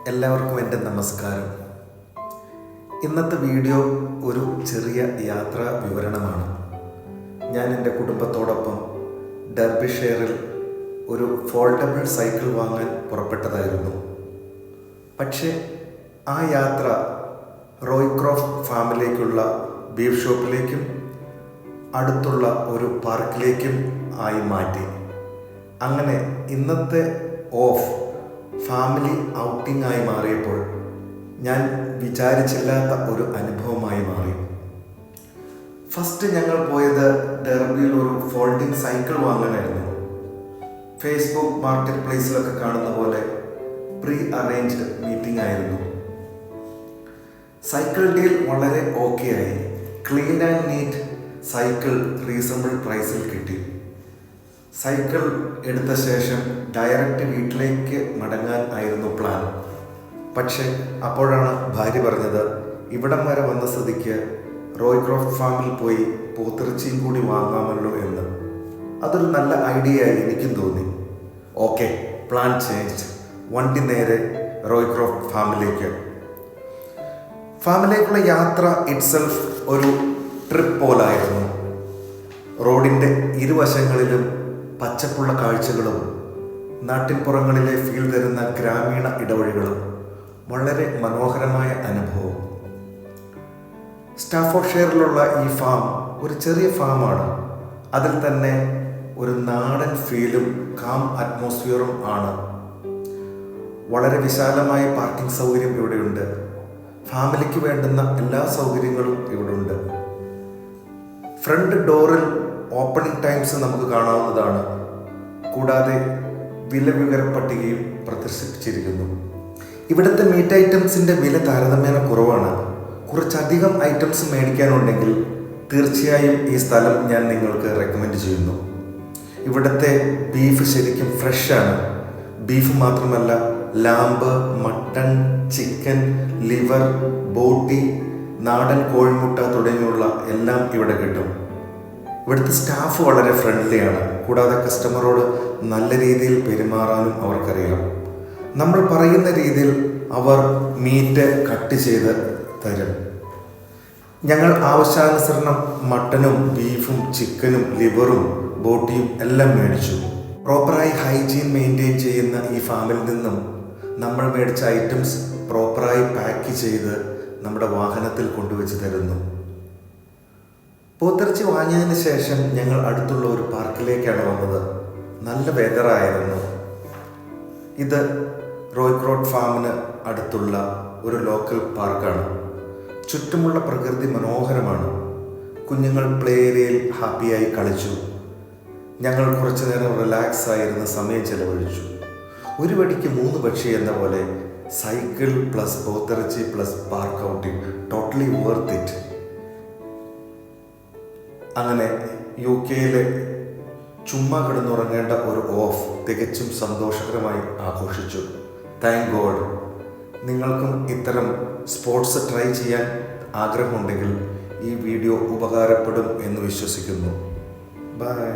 എല്ലാവർക്കും എൻ്റെ നമസ്കാരം. ഇന്നത്തെ വീഡിയോ ഒരു ചെറിയ യാത്രാ വിവരണമാണ്. ഞാൻ എൻ്റെ കുടുംബത്തോടൊപ്പം ഡെർബിഷെയറിൽ ഒരു ഫോൾഡബിൾ സൈക്കിൾ വാങ്ങാൻ പുറപ്പെട്ടതായിരുന്നു. പക്ഷേ ആ യാത്ര റോയ്ക്രോഫ്റ്റ് ഫാമിലേക്കുള്ള ബീഫ് ഷോപ്പിലേക്കും അടുത്തുള്ള ഒരു പാർക്കിലേക്കും ആയി മാറ്റി. അങ്ങനെ ഇന്നത്തെ ഓഫ് ഫാമിലി ഔട്ടിംഗ് ആയി മാറിയപ്പോൾ ഞാൻ വിചാരിച്ചില്ലാത്ത ഒരു അനുഭവമായി മാറി. ഫസ്റ്റ് ഞങ്ങൾ പോയത് ഡെർബിയിൽ ഒരു ഫോൾഡിംഗ് സൈക്കിൾ വാങ്ങാനായിരുന്നു. ഫേസ്ബുക്ക് മാർക്കറ്റ് പ്ലേസിലൊക്കെ കാണുന്ന പോലെ പ്രീ അറേഞ്ച്ഡ് മീറ്റിംഗ് ആയിരുന്നു. സൈക്കിൾ ഡീൽ വളരെ ഓക്കെ ആയി. Clean and NEET cycle reasonable പ്രൈസിൽ കിട്ടി. സൈക്കിൾ എടുത്ത ശേഷം ഡയറക്റ്റ് വീട്ടിലേക്ക് മടങ്ങാൻ ആയിരുന്നു പ്ലാൻ. പക്ഷേ അപ്പോഴാണ് ഭാര്യ പറഞ്ഞത്, ഇവിടം വരെ വന്ന സ്ഥിതിക്ക് റോയ്ക്രോഫ്റ്റ് ഫാമിൽ പോയി പോത്തിറച്ചിയും കൂടി വാങ്ങാമല്ലോ എന്ന്. അതൊരു നല്ല ഐഡിയ ആയി എനിക്കും തോന്നി. Okay, plan change. വണ്ടി നേരെ റോയ്ക്രോഫ്റ്റ് ഫാമിലേക്കുള്ള യാത്ര ഇറ്റ്സെൽഫ് ഒരു ട്രിപ്പ് പോലായിരുന്നു. റോഡിൻ്റെ ഇരുവശങ്ങളിലും പച്ചപ്പുള്ള കാഴ്ചകളും നാട്ടിൻപുറങ്ങളിലെ ഫീൽ തരുന്ന ഗ്രാമീണ ഇടവഴികളും വളരെ മനോഹരമായ അനുഭവം. സ്റ്റാഫോർഡ്ഷെയറിലുള്ള ഈ ഫാം ഒരു ചെറിയ ഫാമാണ്. അതിൽ തന്നെ ഒരു നാടൻ ഫീലും കാം അറ്റ്മോസ്ഫിയറും ആണ്. വളരെ വിശാലമായ പാർക്കിംഗ് സൗകര്യം ഇവിടെയുണ്ട്. ഫാമിലിക്ക് വേണ്ടുന്ന എല്ലാ സൗകര്യങ്ങളും ഇവിടെയുണ്ട്. ഫ്രണ്ട് ഡോറിൽ ഓപ്പണിംഗ് ടൈംസ് നമുക്ക് കാണാവുന്നതാണ്. കൂടാതെ വില വിവര പട്ടികയും പ്രദർശിപ്പിച്ചിരിക്കുന്നു. ഇവിടുത്തെ മീറ്റ് ഐറ്റംസിൻ്റെ വില താരതമ്യേന കുറവാണ്. കുറച്ചധികം ഐറ്റംസ് മേടിക്കാനുണ്ടെങ്കിൽ തീർച്ചയായും ഈ സ്ഥലം ഞാൻ നിങ്ങൾക്ക് റെക്കമെൻഡ് ചെയ്യുന്നു. ഇവിടുത്തെ ബീഫ് ശരിക്കും ഫ്രഷാണ്. ബീഫ് മാത്രമല്ല, ലാമ്പ്, മട്ടൺ, ചിക്കൻ, ലിവർ, ബോട്ടി, നാടൻ കോഴിമുട്ട തുടങ്ങിയുള്ള എല്ലാം ഇവിടെ കിട്ടും. ഇവിടുത്തെ സ്റ്റാഫ് വളരെ ഫ്രണ്ട്ലിയാണ്. കൂടാതെ കസ്റ്റമറോട് നല്ല രീതിയിൽ പെരുമാറാനും അവർക്കറിയാം. നമ്മൾ പറയുന്ന രീതിയിൽ അവർ മീറ്റ് കട്ട് ചെയ്ത് തരും. ഞങ്ങൾ ആവശ്യാനുസരണം മട്ടനും ബീഫും ചിക്കനും ലിവറും ബോട്ടിയും എല്ലാം മേടിച്ചു. പ്രോപ്പറായി ഹൈജീൻ മെയിൻറ്റെയിൻ ചെയ്യുന്ന ഈ ഫാമിൽ നിന്നും നമ്മൾ മേടിച്ച ഐറ്റംസ് പ്രോപ്പറായി പാക്ക് ചെയ്ത് നമ്മുടെ വാഹനത്തിൽ കൊണ്ടുവച്ച് തരുന്നു. പോത്തിറച്ചി വാങ്ങിയതിന് ശേഷം ഞങ്ങൾ അടുത്തുള്ള ഒരു പാർക്കിലേക്കാണ് വന്നത്. നല്ല വെതറായിരുന്നു. ഇത് റോയ്ക്രോഫ്റ്റ് ഫാമിന് അടുത്തുള്ള ഒരു ലോക്കൽ പാർക്കാണ്. ചുറ്റുമുള്ള പ്രകൃതി മനോഹരമാണ്. കുഞ്ഞുങ്ങൾ പ്ലേ ഏരിയയിൽ ഹാപ്പിയായി കളിച്ചു. ഞങ്ങൾ കുറച്ചു നേരം റിലാക്സ് ആയിരുന്ന സമയം ചെലവഴിച്ചു. ഒരു വെടിക്ക് 3 പക്ഷി എന്ന പോലെ സൈക്കിൾ പ്ലസ് പോത്തിറച്ചി plus park outing, totally worth it. അങ്ങനെ UK-യിലെ ചുമ്മാ കിടന്നുറങ്ങേണ്ട ഒരു ഓഫ് തികച്ചും സന്തോഷകരമായി ആഘോഷിച്ചു. Thank God. നിങ്ങൾക്കും ഇത്തരം സ്പോർട്സ് ട്രൈ ചെയ്യാൻ ആഗ്രഹമുണ്ടെങ്കിൽ ഈ വീഡിയോ ഉപകാരപ്പെടും എന്ന് വിശ്വസിക്കുന്നു. ബൈ.